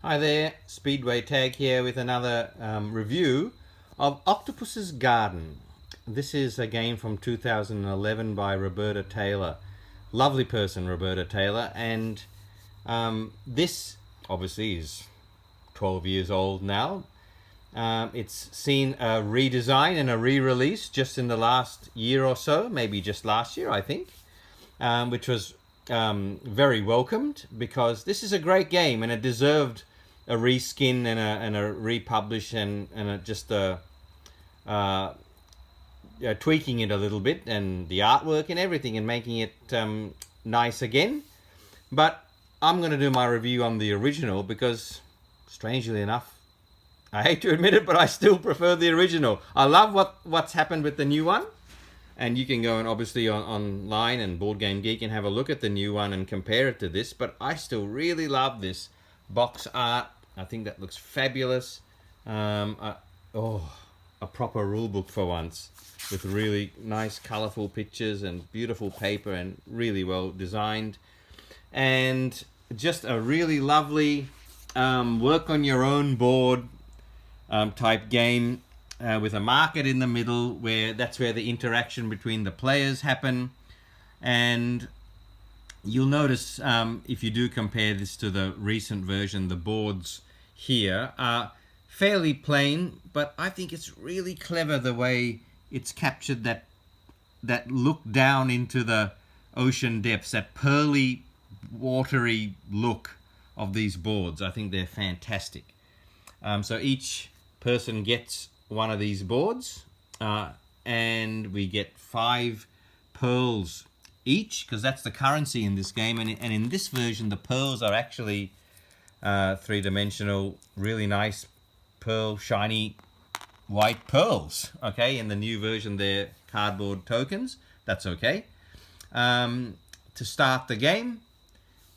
Hi there, Speedway Tag here with another review of Octopus's Garden. This is a game from 2011 by Roberta Taylor. Lovely person, Roberta Taylor, and this obviously is 12 years old now. It's seen a redesign and a re-release just in the last year or so, maybe just last year, I think, which was very welcomed because this is a great game and it deserved a reskin and a republish and just tweaking it a little bit and the artwork and everything and making it nice again. But I'm going to do my review on the original because, strangely enough, I hate to admit it, but I still prefer the original. I love what's happened with the new one. And you can go and obviously online and Board Game Geek and have a look at the new one and compare it to this. But I still really love this box art. I think that looks fabulous. A proper rule book for once with really nice colourful pictures and beautiful paper and really well designed. And just a really lovely work on your own board type game. With a market in the middle where that's where the interaction between the players happen. And you'll notice if you do compare this to the recent version, the boards here are fairly plain, but I think it's really clever the way it's captured that look down into the ocean depths, that pearly, watery look of these boards. I think they're fantastic. So each person gets one of these boards and we get 5 pearls each because that's the currency in this game, and in this version the pearls are actually 3-dimensional, really nice pearl, shiny white pearls. Okay, in the new version they're cardboard tokens. That's okay. To start the game,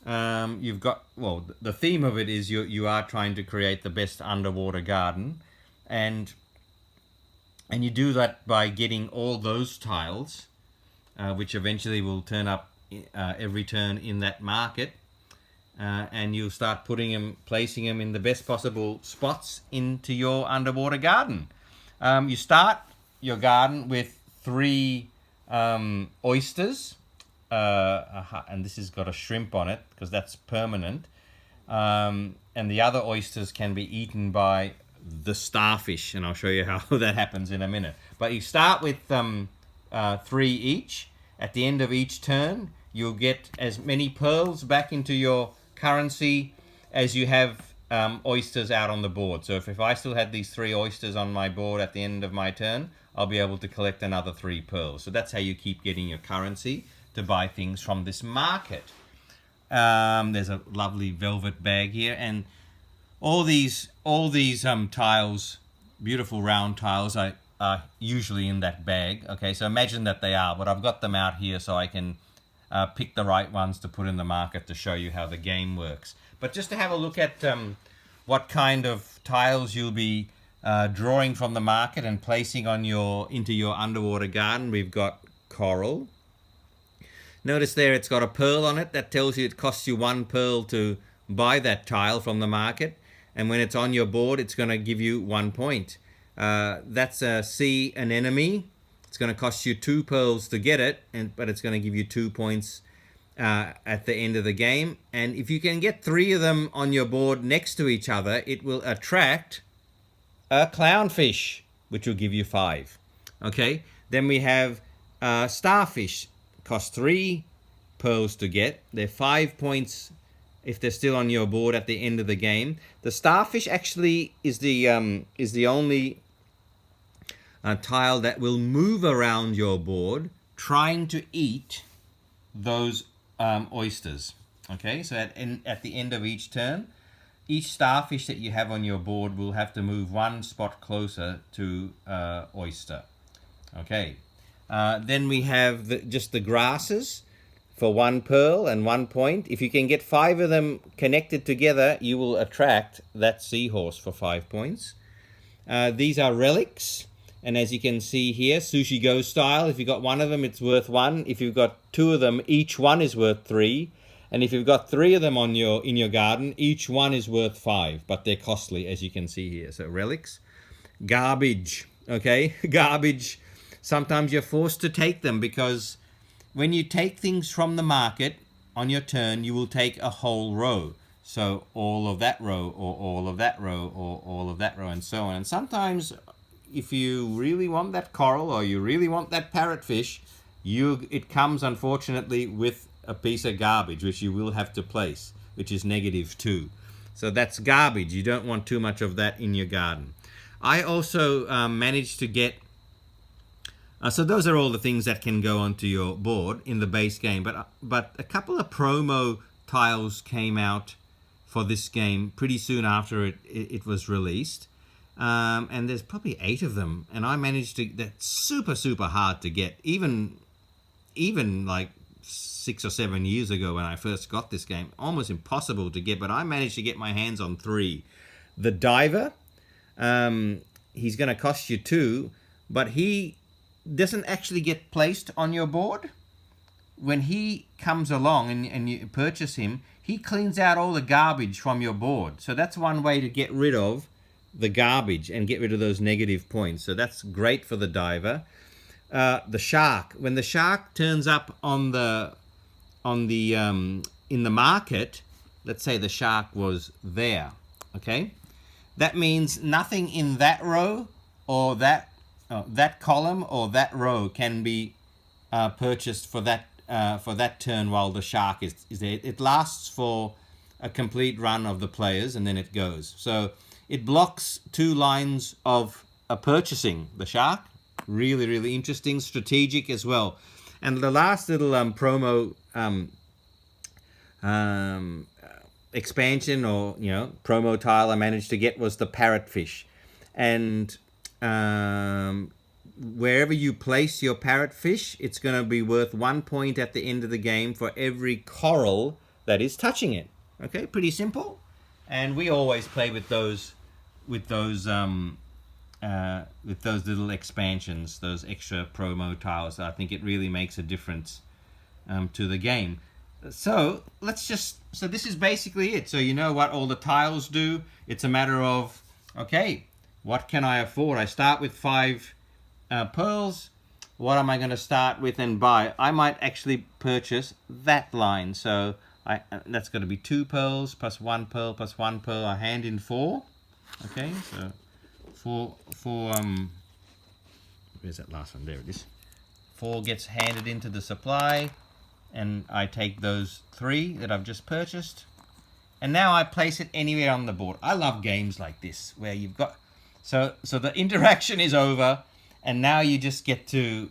you've got, well, the theme of it is you are trying to create the best underwater garden, and you do that by getting all those tiles, which eventually will turn up every turn in that market, and you'll start placing them in the best possible spots into your underwater garden. You start your garden with 3 oysters, and this has got a shrimp on it because that's permanent, and the other oysters can be eaten by the starfish, and I'll show you how that happens in a minute. But you start with 3 each. At the end of each turn, you'll get as many pearls back into your currency as you have oysters out on the board. So if I still had these 3 oysters on my board at the end of my turn, I'll be able to collect another 3 pearls. So that's how you keep getting your currency to buy things from this market. There's a lovely velvet bag here, and all these tiles, beautiful round tiles, are usually in that bag. Okay, so imagine that they are, but I've got them out here so I can pick the right ones to put in the market to show you how the game works. But just to have a look at what kind of tiles you'll be drawing from the market and placing on into your underwater garden, we've got coral. Notice there it's got a pearl on it. That tells you it costs you 1 pearl to buy that tile from the market. And when it's on your board, it's going to give you 1 point. That's a sea anemone. It's going to cost you 2 pearls to get it, but it's going to give you 2 points at the end of the game. And if you can get 3 of them on your board next to each other, it will attract a clownfish, which will give you 5. Okay. Then we have starfish. Cost 3 pearls to get. They're 5 points if they're still on your board at the end of the game. The starfish actually is the only tile that will move around your board trying to eat those oysters. Okay, so at the end of each turn, each starfish that you have on your board will have to move 1 spot closer to oyster. Okay, then we have just the grasses for 1 pearl and 1 point. If you can get 5 of them connected together, you will attract that seahorse for 5 points. These are relics, and as you can see here, Sushi Go style. If you've got 1 of them, it's worth 1. If you've got 2 of them, each one is worth 3. And if you've got 3 of them on in your garden, each one is worth 5, but they're costly, as you can see here. So relics, garbage, okay, garbage. Sometimes you're forced to take them because when you take things from the market on your turn, you will take a whole row. So all of that row, or all of that row, or all of that row, and so on. And sometimes if you really want that coral, or you really want that parrotfish, it comes unfortunately with a piece of garbage, which you will have to place, which is -2. So that's garbage. You don't want too much of that in your garden. I also managed to get so those are all the things that can go onto your board in the base game, but a couple of promo tiles came out for this game pretty soon after it was released, and there's probably 8 of them, and I managed to. That's super hard to get, even like 6 or 7 years ago when I first got this game, almost impossible to get, but I managed to get my hands on 3. The diver, he's going to cost you 2, but he doesn't actually get placed on your board. When he comes along and you purchase him, he cleans out all the garbage from your board. So that's one way to get rid of the garbage and get rid of those negative points. So that's great for the diver. The shark, when the shark turns up in the market, let's say the shark was there, okay? That means nothing in that row or that column or that row can be purchased for that turn while the shark is there. It lasts for a complete run of the players and then it goes. So it blocks 2 lines of purchasing the shark. Really interesting, strategic as well. And the last little promo expansion, or promo tile I managed to get was the parrotfish. And wherever you place your parrotfish, it's going to be worth 1 point at the end of the game for every coral that is touching it. Okay, pretty simple. And we always play with those little expansions, those extra promo tiles. I think it really makes a difference to the game. So so this is basically it. So you know what all the tiles do. It's a matter of, okay, what can I afford? I start with 5 pearls. What am I going to start with and buy? I might actually purchase that line. So that's going to be 2 pearls plus 1 pearl plus 1 pearl. I hand in 4. Okay, so where's that last one? There it is. 4 gets handed into the supply, and I take those 3 that I've just purchased, and now I place it anywhere on the board. I love games like this where you've got so the interaction is over, and now you just get to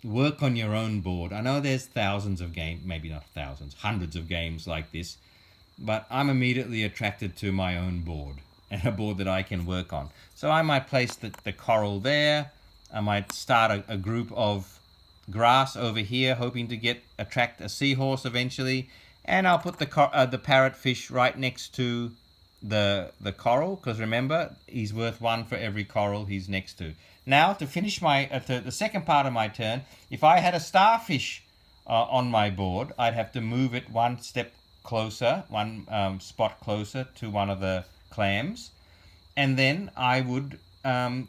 work on your own board. I know there's thousands of games, maybe not thousands, hundreds of games like this, but I'm immediately attracted to my own board and a board that I can work on. So I might place the coral there. I might start a group of grass over here, hoping to attract a seahorse eventually, and I'll put the parrotfish right next to the coral, because remember, he's worth 1 for every coral he's next to. Now, to finish the second part of my turn, if I had a starfish on my board, I'd have to move it 1 step closer, 1 spot closer to one of the clams, and then I would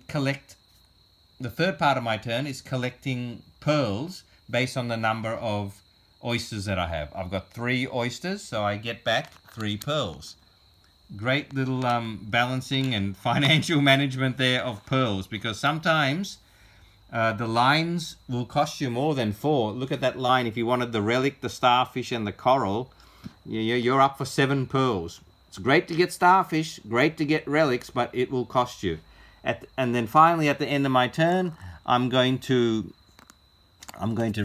collect. The third part of my turn is collecting pearls based on the number of oysters that I have. I've got 3 oysters, so I get back 3 pearls. Great little balancing and financial management there of pearls, because sometimes the lines will cost you more than 4. Look at that line. If you wanted the relic, the starfish, and the coral, you're up for 7 pearls. It's great to get starfish, great to get relics, but it will cost you. And then finally, at the end of my turn, I'm going to go into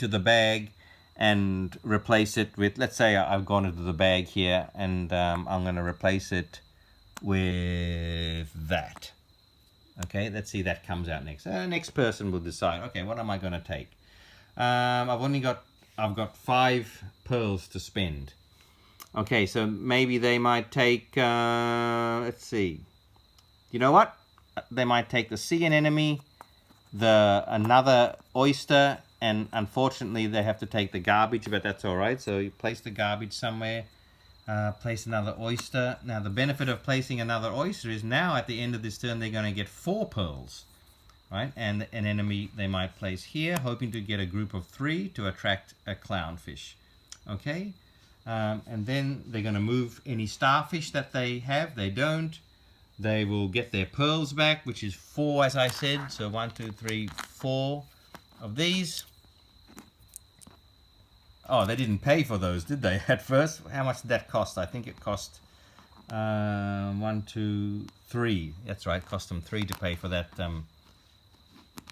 the bag and replace it with, let's say I've gone into the bag here, and I'm going to replace it with that. Okay, let's see, that comes out next. Next person will decide, okay, what am I going to take? I've got 5 pearls to spend. Okay, so maybe they might take, let's see. You know what? They might take the sea anemone, another oyster, and unfortunately they have to take the garbage, but that's all right. So you place the garbage somewhere, place another oyster. Now the benefit of placing another oyster is now at the end of this turn they're going to get 4 pearls, right? And an enemy they might place here, hoping to get a group of 3 to attract a clownfish. Okay, and then they're going to move any starfish that they have. They don't. They will get their pearls back, which is 4, as I said. So 1, 2, 3, 4 of these. Oh, they didn't pay for those, did they, at first? How much did that cost? I think it cost 1, 2, 3. That's right, cost them 3 to pay for that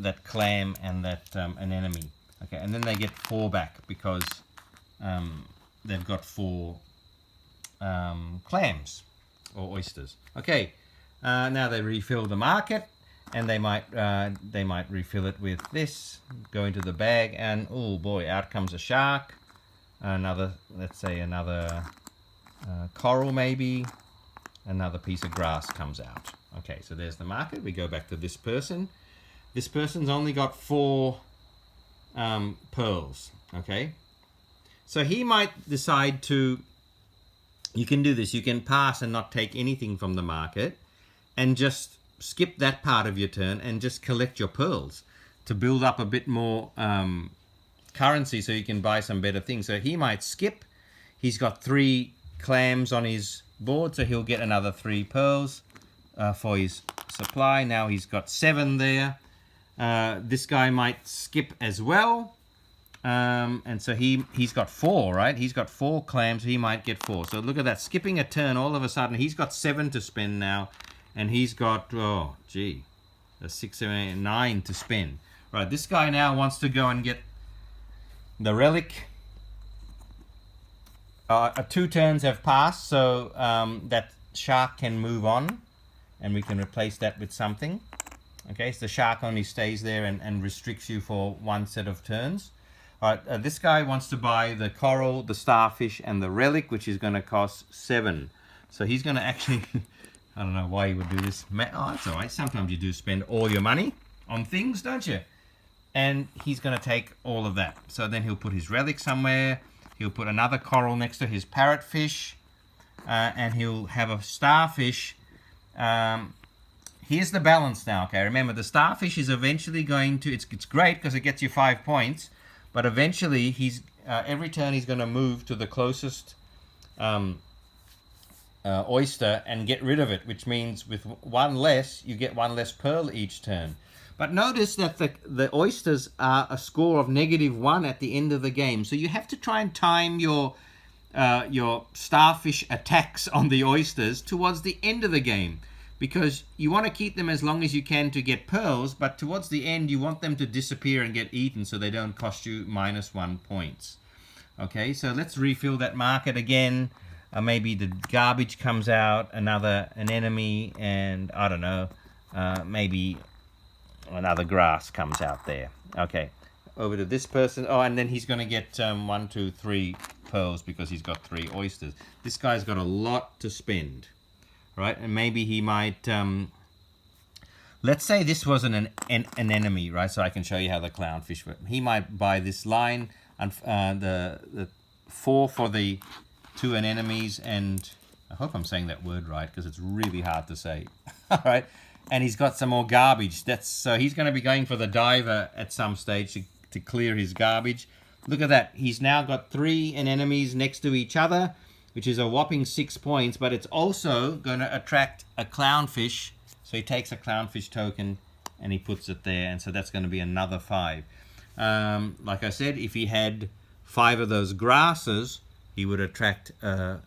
that clam and that anemone. Okay, and then they get 4 back because they've got 4 clams or oysters. Okay. Now they refill the market, and they might refill it with this. Go into the bag, and oh boy, out comes a shark. Another, let's say another coral maybe. Another piece of grass comes out. Okay, so there's the market. We go back to this person. This person's only got 4 pearls. Okay, so he might decide to. You can do this. You can pass and not take anything from the market, and just skip that part of your turn and just collect your pearls to build up a bit more currency so you can buy some better things. So he might skip. He's got 3 clams on his board, so he'll get another 3 pearls for his supply. Now he's got 7 there. This guy might skip as well. And so he's got 4, right? He's got 4 clams. He might get 4. So look at that. Skipping a turn, all of a sudden, he's got 7 to spend now. And he's got, oh, gee, 6, 7, 8, 9 to spend. Right, this guy now wants to go and get the relic. 2 turns have passed, so that shark can move on. And we can replace that with something. Okay, so the shark only stays there and restricts you for 1 set of turns. All right, this guy wants to buy the coral, the starfish, and the relic, which is going to cost 7. So he's going to actually... I don't know why he would do this. Oh, that's all right. Sometimes you do spend all your money on things, don't you? And he's going to take all of that. So then he'll put his relic somewhere. He'll put another coral next to his parrotfish. And he'll have a starfish. Here's the balance now, okay? Remember, the starfish is eventually going to... It's great because it gets you 5 points. But eventually, every turn he's going to move to the closest... oyster and get rid of it, which means with 1 less, you get 1 less pearl each turn. But notice that the oysters are a score of -1 at the end of the game. So you have to try and time your starfish attacks on the oysters towards the end of the game, because you want to keep them as long as you can to get pearls, but towards the end you want them to disappear and get eaten so they don't cost you -1 points. Okay, so let's refill that market again. Maybe the garbage comes out, another anemone, and I don't know, maybe another grass comes out there. Okay, over to this person. Oh, and then he's going to get 1, 2, 3 pearls because he's got 3 oysters. This guy's got a lot to spend, right? And maybe he might... let's say this was an enemy, right? So I can show you how the clownfish work. He might buy this line, and the 4 for the 2 anemones, and I hope I'm saying that word right because it's really hard to say. All right, and he's got some more garbage. So he's going to be going for the diver at some stage to clear his garbage. Look at that. He's now got 3 anemones next to each other, which is a whopping 6 points, but it's also going to attract a clownfish. So he takes a clownfish token and he puts it there, and so that's going to be another 5. Like I said, if he had 5 of those grasses, he would attract a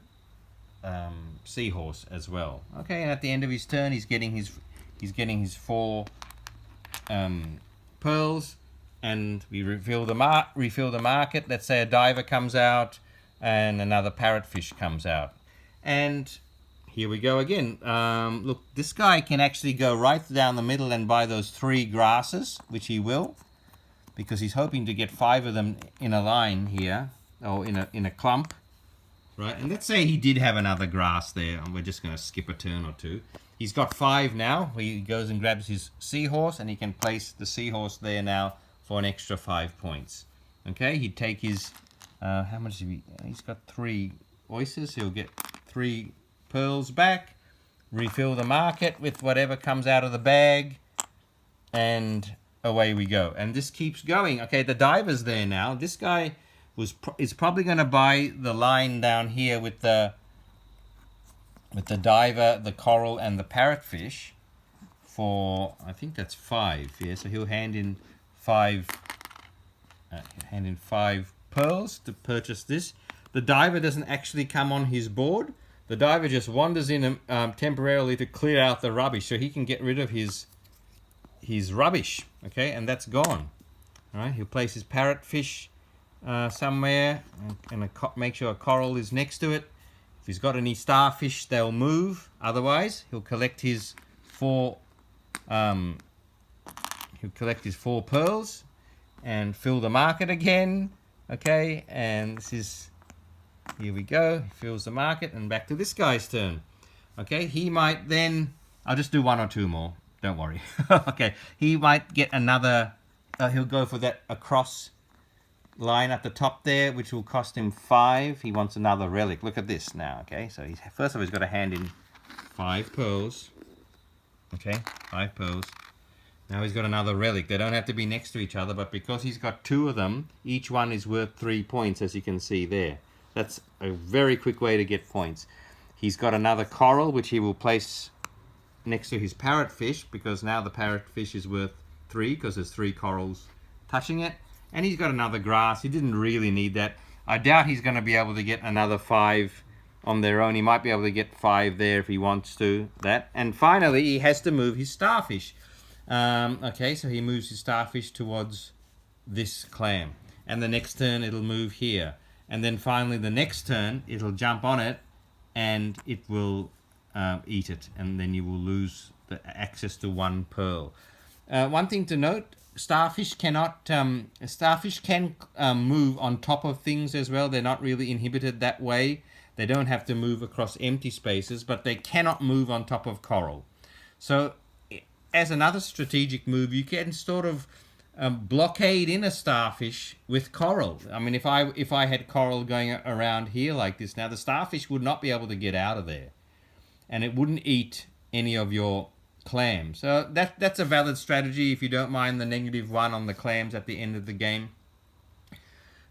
seahorse as well. Okay, and at the end of his turn, he's getting his 4 pearls, and we refill the market. Let's say a diver comes out, and another parrotfish comes out, and here we go again. Look, this guy can actually go right down the middle and buy those 3 grasses, which he will, because he's hoping to get 5 of them in a line here, or in a clump. Right, and let's say he did have another grass there, and we're just going to skip a turn or 2. He's got 5 now. He goes and grabs his seahorse, and he can place the seahorse there now for an extra 5 points. Okay, he'd take his, how much have he's got 3 oysters, he'll get 3 pearls back, refill the market with whatever comes out of the bag, and away we go. And this keeps going. Okay, the diver's there now. This guy is probably going to buy the line down here with the diver, the coral, and the parrotfish for, I think that's 5. Yeah, so he'll hand in 5 pearls to purchase this. The diver doesn't actually come on his board. The diver just wanders in temporarily to clear out the rubbish, so he can get rid of his rubbish. Okay, and that's gone. All right, he'll place his parrotfish somewhere and make sure a coral is next to it. If he's got any starfish, they'll move. Otherwise, he'll collect his 4 pearls and fill the market again. Okay, and this is, here we go, he fills the market, and back to this guy's turn. Okay, he might then, I'll just do 1 or 2 more, don't worry. Okay, he might get another, he'll go for that across line at the top there, which will cost him 5. He wants another relic. Look at this now. Okay, so first of all, he's got to hand in 5 pearls. Okay, 5 pearls. Now he's got another relic. They don't have to be next to each other, but because he's got 2 of them, each one is worth 3 points, as you can see there. That's a very quick way to get points. He's got another coral, which he will place next to his parrotfish, because now the parrotfish is worth 3, because there's 3 corals touching it. And he's got another grass. He didn't really need that. I doubt he's going to be able to get another 5 on their own. He might be able to get 5 there if he wants to. That. And finally, he has to move his starfish. Okay, so he moves his starfish towards this clam. And the next turn, it'll move here. And then finally, the next turn, it'll jump on it, and it will eat it. And then you will lose the access to 1 pearl. One thing to note, starfish can move on top of things as well. They're not really inhibited that way. They don't have to move across empty spaces, but they cannot move on top of coral. So as another strategic move, you can sort of blockade in a starfish with coral. I mean, if I had coral going around here like this, now the starfish would not be able to get out of there, and it wouldn't eat any of your clams. So that's a valid strategy if you don't mind the -1 on the clams at the end of the game.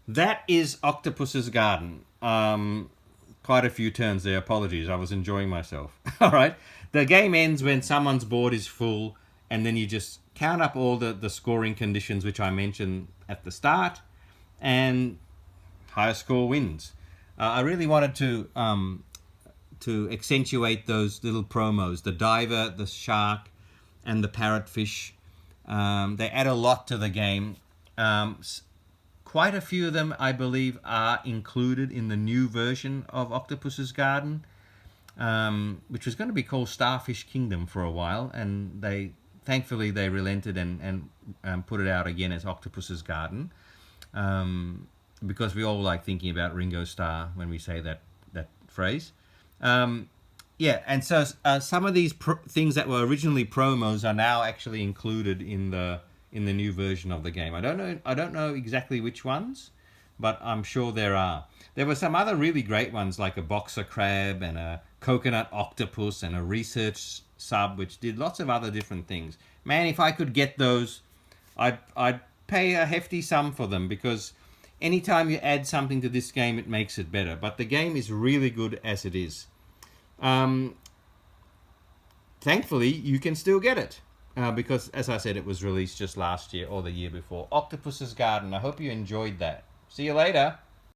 That is Octopus's Garden. Quite a few turns there. Apologies, I was enjoying myself. All right. The game ends when someone's board is full, and then you just count up all the scoring conditions which I mentioned at the start, and higher score wins. I really wanted to accentuate those little promos, the diver, the shark, and the parrotfish. They add a lot to the game. Quite a few of them, I believe, are included in the new version of Octopus's Garden, which was going to be called Starfish Kingdom for a while, and thankfully they relented and put it out again as Octopus's Garden, because we all like thinking about Ringo Starr when we say that phrase. Yeah, and so some of these things that were originally promos are now actually included in the new version of the game. I don't know exactly which ones, but I'm sure there are. There were some other really great ones, like a boxer crab and a coconut octopus and a research sub, which did lots of other different things. Man, if I could get those, I'd pay a hefty sum for them, because anytime you add something to this game, it makes it better. But the game is really good as it is. Thankfully, you can still get it. Because, as I said, it was released just last year or the year before. Octopus's Garden. I hope you enjoyed that. See you later.